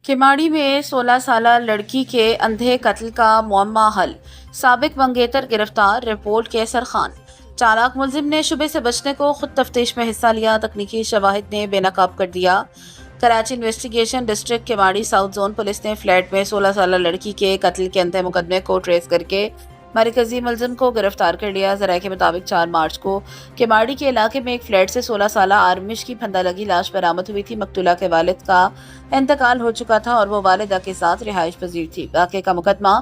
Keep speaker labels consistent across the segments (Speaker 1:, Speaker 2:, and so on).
Speaker 1: केमाड़ी में 16 साल लड़की के अंधे कत्ल का मुअम्मा हल। साबिक मंगेतर गिरफ्तार, रिपोर्ट कैसर खान। चालाक मुलजिम ने शुबे से बचने को खुद तफ्तीश में हिस्सा लिया, तकनीकी शवाहिद ने बेनकाब कर दिया। Karachi investigation district Keamari south zone police ने फ्लैट में 16 साल लड़की के कत्ल के अंधे मुकदमे को ट्रेस करके मरकजी मुलजिम को गिरफ्तार कर लिया। जराये के मुताबिक 4 मार्च को केमाड़ी के इलाके में एक फ्लैट से 16 साल आर्मिश की फंदा लगी लाश बरामद हुई थी। मकतूला के वालिद का इंतकाल हो चुका था और वो वालिदा के साथ रिहाइश पजीर थी। वाक़े का मुकदमा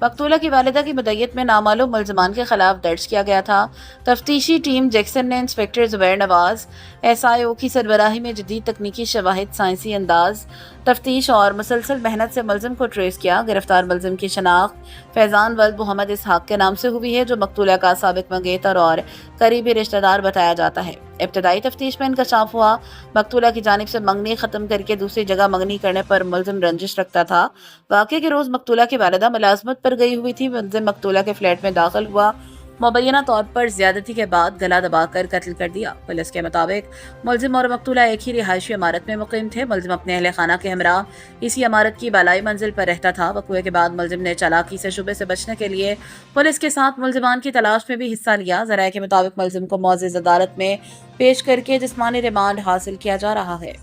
Speaker 1: मकतूला की वालिदा की मुद्दत में नामालूम मुलजमान के खिलाफ दर्ज किया गया था। तफ्तीशी टीम जैक्सन ने इंस्पेक्टर जुबैर नवाज SIO की सरबराही में जदीद तकनीकी शवाहिद, साइंसी अंदाज तफ्तीश और मुसलसल मेहनत से मुलजिम को ट्रेस किया। गिरफ्तार मुलजिम की शनाख्त फैजान वल्द मोहम्मद इसहाक के नाम से हुई है, जो मकतूला का साबिक मंगेतर और करीबी रिश्तेदार बताया जाता है। इब्तदाई तफ्तीश में इंकशाफ हुआ, मकतूला की जानिब से मंगनी खत्म करके दूसरी जगह मंगनी करने पर मुलजिम रंजिश रखता था। वाक़े के रोज मकतूला की वालिदा मुलाजमत पर गई हुई थी। मुलजिम मकतूला के फ्लैट में दाखिल हुआ, मुबैना तौर पर ज्यादती के बाद गला दबाकर कत्ल कर दिया। पुलिस के मुताबिक मुलजिम और मकतूला एक ही रिहायशी इमारत में मुकीम थे। मुलजिम अपने अहले खाना के हमरा इसी इमारत की बालाई मंजिल पर रहता था। वक़्वे के बाद मुलजिम ने चालाकी से शुबे से बचने के लिए पुलिस के साथ मुलजिमान की तलाश में भी हिस्सा लिया। ज़राए के मुताबिक मुलजिम को मौज़ूद अदालत में पेश करके जिस्मानी रिमांड हासिल किया जा रहा है।